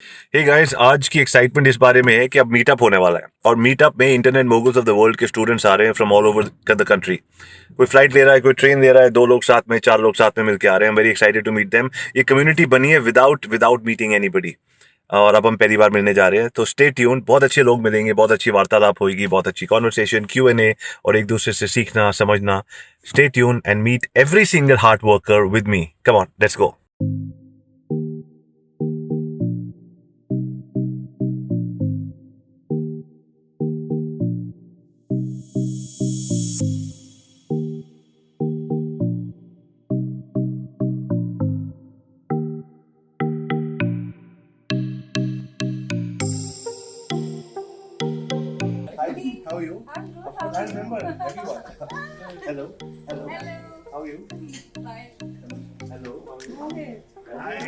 Hey guys, आज की excitement इस बारे में है कि अब मीटअप होने वाला है और मीटअप में internet moguls of the world के स्टूडेंट्स आ रहे हैं from all over the country. कोई फ्लाइट ले रहा है, कोई ट्रेन ले रहा है, 2 लोग साथ में, 4 लोग साथ में मिलकर आ रहे हैं। Very excited to meet them. ये कम्युनिटी बनी है विदाउट मीटिंग एनीबडी और अब हम पहली बार मिलने जा रहे हैं। तो स्टे ट्यून, बहुत अच्छे लोग मिलेंगे, बहुत अच्छी वार्तालाप होगी, बहुत अच्छी कॉन्वर्सेशन, Q&A और एक दूसरे से सीखना समझना। Stay tune and meet every single hard worker with me. Come on, let's go. Hi, how are you? I'm good. I remember everyone. Hello, hello. How are you? Fine. Hello, how are you? Okay. Hi.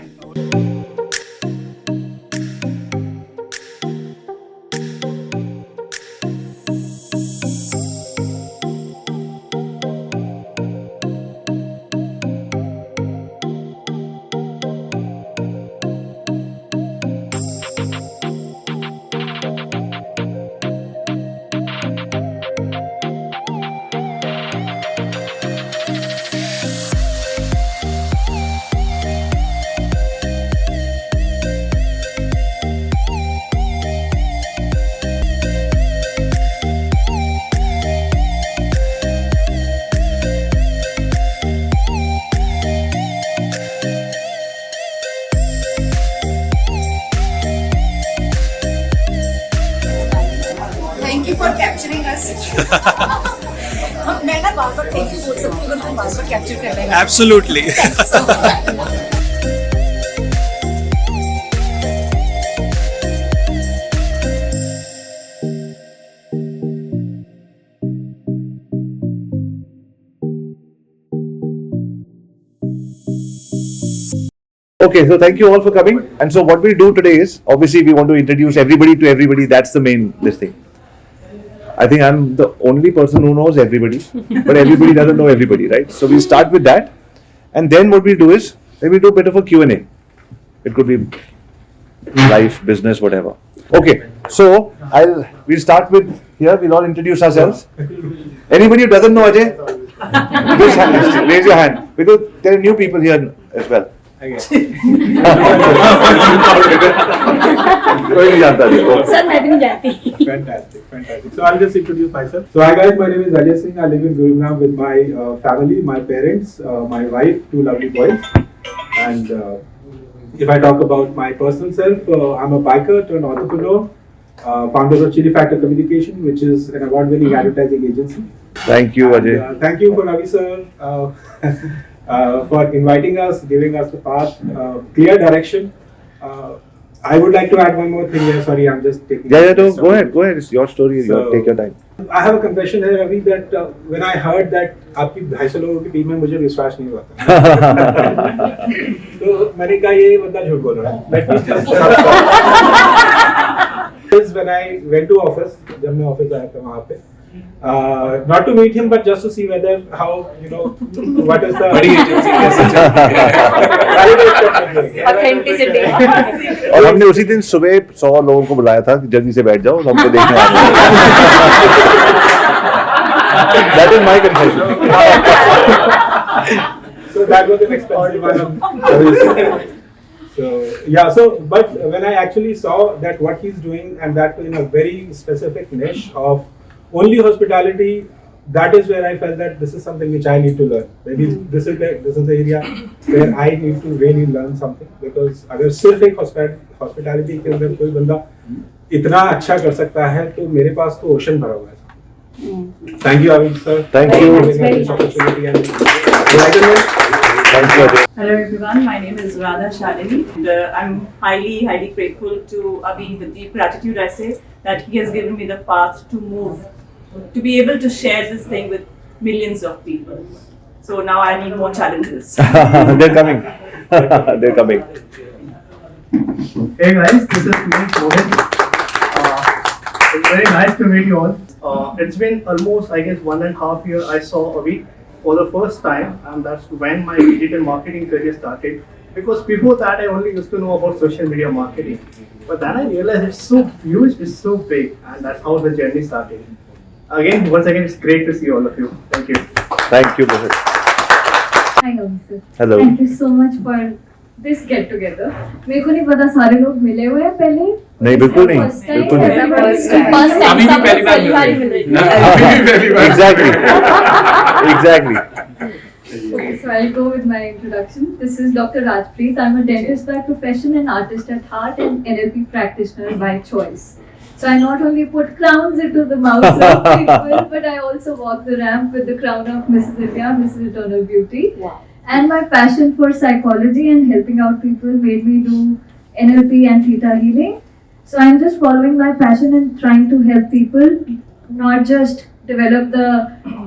Thank you for capturing us. मैं ना बार बार thank you बोल सकती हूँ, तुम बार बार capture कर लेना। Absolutely. Okay, so thank you all for coming. And so what we'll do today is, obviously we want to introduce everybody to everybody. That's the main this thing. I think I'm the only person who knows everybody, but everybody doesn't know everybody, right? So we'll start with that. And then what we'll do is, maybe do a bit of a Q&A. It could be life, business, whatever. Okay, so we'll start with here. We'll all introduce ourselves. Anybody who doesn't know Ajay, just raise your hand because there are new people here as well. कोई नहीं जानता जी को। Sir मैं भी नहीं जानती। Fantastic. So I'll just introduce myself. So hi guys, my name is Ajay Singh. I live in Gurugram with my family, my parents, my wife, 2 lovely boys. And if I talk about my personal self, I'm a biker turned entrepreneur, founder of Chili Factor Communication, which is an award-winning advertising agency. Thank you, And, Ajay. thank you for Ravi sir for inviting us, giving us the path, clear direction. I would like to add one more thing here. Sorry, I'm just taking. Yeah, no, go ahead. It's your story. Take your time. I have a confession here, Ravi, that when I heard that आपकी 250 लोगों की team में मुझे विश्वास नहीं हुआ था। तो मैंने कहा ये बंदा झूठ बोल रहा है। Let me just when I went to office, जब मैं ऑफिस आया था वहाँ पे, not to meet him, but just to see whether how what is the बड़ी agency कैसे चलती है? Authenticity. और हमने उसी दिन सुबह 100 लोगों को बुलाया था कि जल्दी से बैठ जाओ, हमको देखने आ रहे हैं। That is my confession. So that was an expensive one. So yeah, but when I actually saw that what he's doing and that in a very specific niche of only hospitality, that is where I felt that this is something which I need to learn. Maybe this is the area where I need to really learn something, because अगर सिर्फ एक hospitality के अंदर कोई बंदा इतना अच्छा कर सकता है तो मेरे पास तो ओशन भरा हुआ है। Thank you, Avind sir. Thank you. for giving us this opportunity and enlightenment. Thank you, Ajay. Hello everyone, my name is Radha Shalini and I'm highly grateful to Abhi with the gratitude I say that he has given me the path to move, to be able to share this thing with millions of people. So now I need more challenges. They're coming. They're coming. Hey guys, this is Mohit. It's very nice to meet you all. It's been almost, I guess, 1.5 years I saw Avi for the first time, and that's when my digital marketing career started. Because before that, I only used to know about social media marketing. But then I realized it's so huge, it's so big, and that's how the journey started. Again, once again, it's great to see all of you. Thank you. Thank you, Mohit. Hi, sir. Hello. Thank you so much for this get together. मेरे को नहीं पता सारे लोग मिले हुए हैं पहले. नहीं, बिल्कुल नहीं, First time बिल्कुल है, नहीं. first time. अभी भी पहली बार मिल रही है. Exactly. Exactly. Okay, so I'll go with my introduction. This is Dr. Rajpreet. I'm a dentist by profession and artist at heart and NLP practitioner by choice. So I not only put crowns into the mouths of people, but I also walk the ramp with the crown of Mrs. India, Mrs. Eternal Beauty. Wow. And my passion for psychology and helping out people made me do NLP and theta healing. So I'm just following my passion and trying to help people not just develop the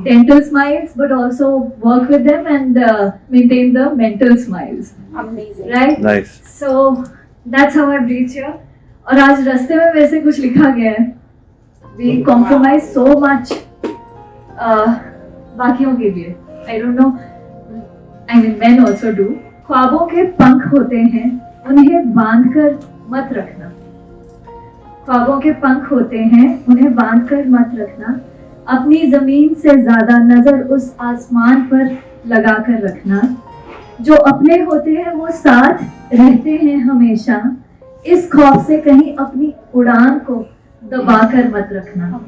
dental smiles, but also work with them and maintain the mental smiles. Amazing. Right? Nice. So that's how I've reached here. और आज रास्ते में वैसे कुछ लिखा गया है. We compromise so much बाकियों के लिए. I don't know. I mean, men also do. ख्वाबों के पंख होते हैं, उन्हें बांधकर मत रखना. ख्वाबों के पंख होते हैं, उन्हें बांधकर मत रखना. अपनी जमीन से ज्यादा नजर उस आसमान पर लगा कर रखना. जो अपने होते हैं वो साथ रहते हैं हमेशा. इस खौफ से कहीं अपनी उड़ान को दबाकर मत रखना.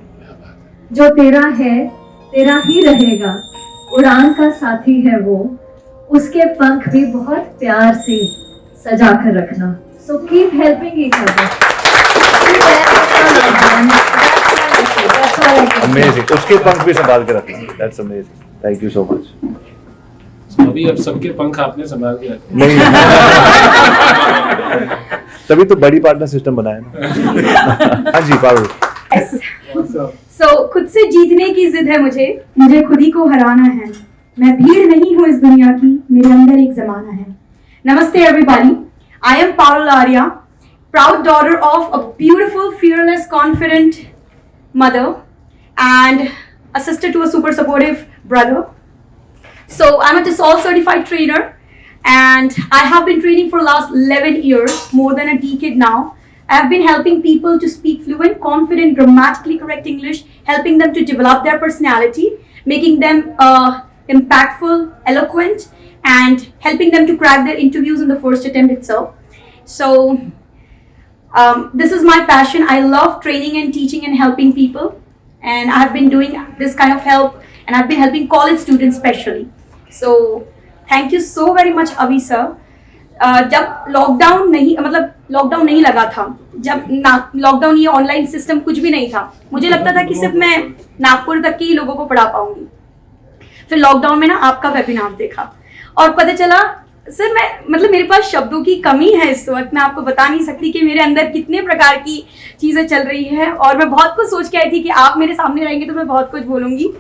जो तेरा है तेरा ही रहेगा, उड़ान का साथी है वो. उसके पंख भी बहुत प्यार से सजा कर रखना. So keep helping each other. That's all I can say. Amazing. उसके पंख भी संभाल के रखना. That's amazing. Thank you so much. अभी अब सबके पंख आपने संभाल के रखे. नहीं. तभी तो बड़ी पार्टनर सिस्टम बनाया ना. हाँ जी, पारुल. So, खुद से जीतने की जिद है मुझे खुद ही को हराना है. मैं भीड़ नहीं हूँ इस दुनिया की, मेरे अंदर एक जमाना है. Namaste everybody. I am Parul Arya, proud daughter of a beautiful, fearless, confident mother and a sister to a super supportive brother. So I'm a Tissot certified trainer and I have been training for last 11 years, more than a decade now. I have been helping people to speak fluent, confident, grammatically correct English, helping them to develop their personality, making them impactful, eloquent, and helping them to crack their interviews in the first attempt itself. So this is my passion. I love training and teaching and helping people, and I have been doing this kind of help, and I've been helping college students especially. So thank you so very much, Avi sir. जब lockdown नहीं लगा था, जब lockdown ये online system कुछ भी नहीं था, मुझे लगता था कि सिर्फ मैं नागपुर तक के ही लोगों को पढ़ा पाऊंगी. फिर लॉकडाउन में ना आपका वेबिनार देखा और पता चला सर मेरे पास शब्दों की कमी है इस वक्त. मैं आपको बता नहीं सकती कि मेरे अंदर कितने प्रकार की चीजें चल रही है और मैं बहुत कुछ सोच के आई थी कि आप मेरे सामने रहेंगे तो मैं बहुत कुछ बोलूंगी.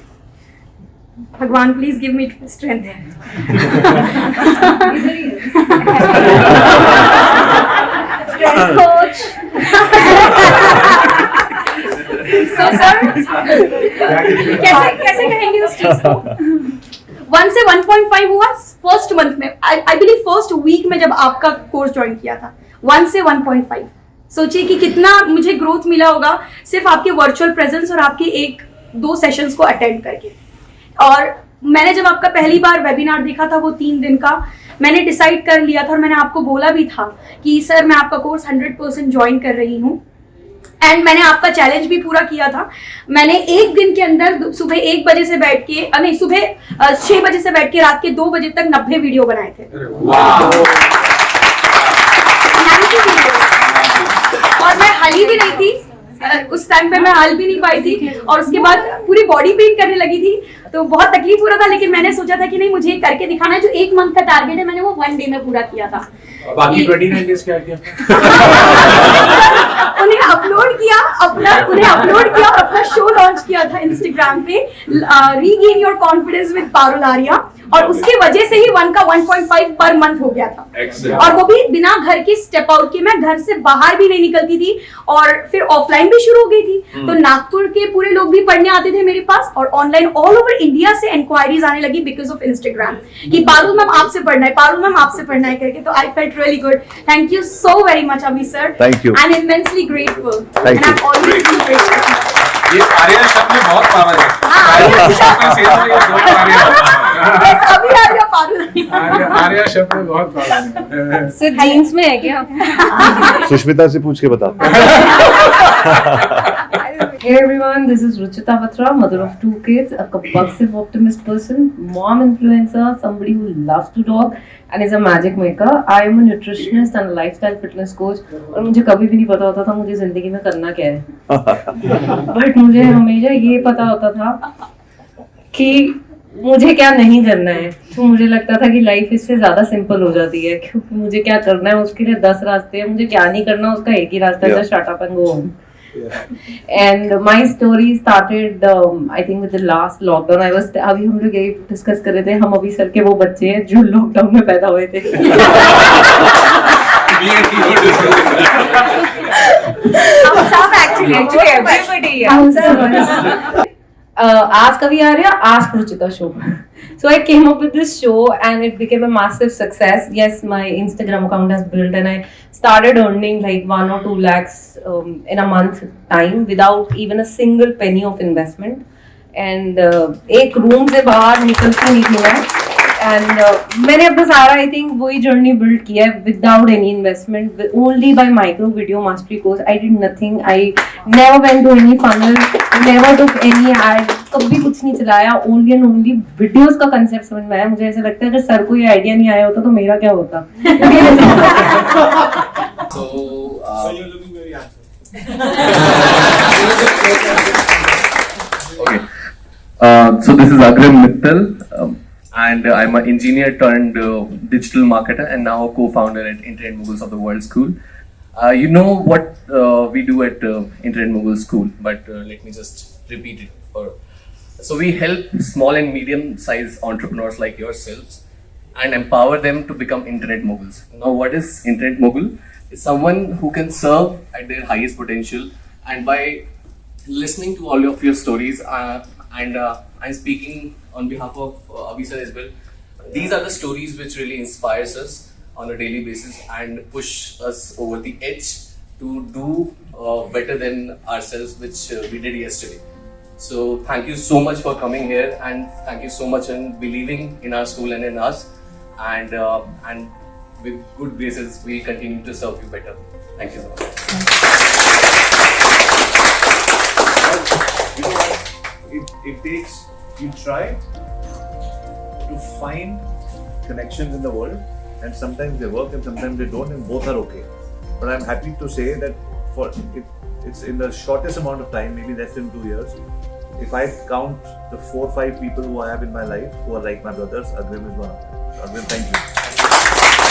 भगवान please give me strength. Coach. So sir, कैसे कहेंगे उस चीज को? 1 से 1.5 हुआ फर्स्ट मंथ में. आई बिलीव फर्स्ट वीक में जब आपका कोर्स ज्वाइन किया था. 1 से 1.5. सोचिए कि कितना मुझे ग्रोथ मिला होगा सिर्फ आपके वर्चुअल प्रेजेंस और आपके 1-2 सेशंस को अटेंड करके. और मैंने जब आपका पहली बार वेबिनार देखा था वो 3 दिन का, मैंने डिसाइड कर लिया था और मैंने आपको बोला भी था कि सर मैं आपका कोर्स 100% ज्वाइन कर रही हूँ. एंड मैंने आपका चैलेंज भी पूरा किया था. मैंने एक दिन के अंदर सुबह 1 बजे से बैठ के सुबह 6 बजे से बैठ के रात के 2 बजे तक 90 वीडियो बनाए थे. और मैं हली भी नहीं थी उस टाइम पे, मैं हल भी नहीं पाई थी और उसके बाद पूरी बॉडी पेन करने लगी थी तो बहुत तकलीफ हो रहा था. लेकिन मैंने सोचा था कि नहीं, मुझे करके दिखाना है. जो 1 मंथ का टारगेट है मैंने वो 1 डे में पूरा किया था. बाकी 29 डेज क्या किया? उन्हें अपलोड किया और अपना शो लॉन्च किया था इंस्टाग्राम पे, regain your confidence with Parul Arya. और उसकी वजह से ही 1 का 1.5 पर मंथ हो गया था। और वो भी बिना घर की स्टेप आउट के, मैं घर से बाहर भी नहीं निकलती थी और फिर ऑफलाइन भी शुरू हो गई थी। तो नागपुर के पूरे लोग भी पढ़ने आते थे मेरे पास और ऑनलाइन ऑल ओवर इंडिया से इंक्वायरीज आने लगी बिकॉज ऑफ इंस्टाग्राम कि पारुल मैम आपसे पढ़ना है, पारुल मैम आपसे पढ़ना है करके। तो I felt really good. Thank you so very much अभी sir. Thank you. I am immensely grateful Thank and I you. Am always been grateful. ये आर्या शब्द में बहुत पावर है। हाँ, आर्या शब्द। आपके सेहत में ये दो आर्या। अभी आ गया पारुल। आर्या शब्द में बहुत पावर है। सर जीन्स में है क्या? सुष्मिता से पूछ के बता। Hey everyone, this is Ruchita Batra, mother of 2 kids, a compulsive optimist person, mom influencer, somebody who loves to talk and is a magic maker. I am a nutritionist and a lifestyle fitness coach. और मुझे कभी भी नहीं पता होता था मुझे जिंदगी में करना क्या है। बट मुझे हमेशा ये पता होता था कि मुझे क्या नहीं करना है। तो मुझे लगता था कि लाइफ इससे ज्यादा सिंपल हो जाती है, क्योंकि मुझे क्या करना है उसके लिए 10 रास्ते हैं, मुझे क्या नहीं करना उसका एक ही रास्ता है, just shut up and go home. And my story started, I think with the last lockdown. अभी हम लोग यही डिस्कस कर रहे थे, हम अभी सर के वो बच्चे हैं जो लॉकडाउन में पैदा हुए थे। हम सब actually everybody है। Ask Avi Arya, Ask Ruchita show. So I came up with this show and it became a massive success. Yes, my Instagram account has built and I started earning like 1 or 2 lakhs in a month time without even a single penny of investment. And एक room से बाहर निकलती नहीं थी मैं। And मैंने अपना सारा I think वही जर्नी बिल्ड किया है without any investment, only by micro video mastery course. I did nothing. I never went to any funnel, never took any ad, कभी कुछ नहीं चलाया। Only and only videos का concept समझ में आया। मुझे ऐसा लगता है अगर सर को ये आइडिया नहीं आया होता तो मेरा क्या होता। So you're looking very handsome. Okay. So this is Agrim Mittal, and I'm an engineer turned digital marketer and now a co-founder at Internet Moguls of the World School. You know what we do at Internet Mogul School, but let me just repeat it. So we help small and medium-sized entrepreneurs like yourselves and empower them to become Internet Moguls. Now, what is Internet Mogul? It's someone who can serve at their highest potential, and by listening to all of your stories, and I'm speaking on behalf of Abhi sir as well. These are the stories which really inspires us on a daily basis and push us over the edge to do better than ourselves, which we did yesterday. So thank you so much for coming here, and thank you so much in believing in our school and in us, and with good graces we continue to serve you better. Thank you so much. You know what? It takes, you try to find connections in the world, and sometimes they work and sometimes they don't, and both are okay. But I'm happy to say that it's in the shortest amount of time, maybe less than 2 years, if I count the 4 or 5 people who I have in my life who are like my brothers, Agrim is one of them. Agrim, thank you.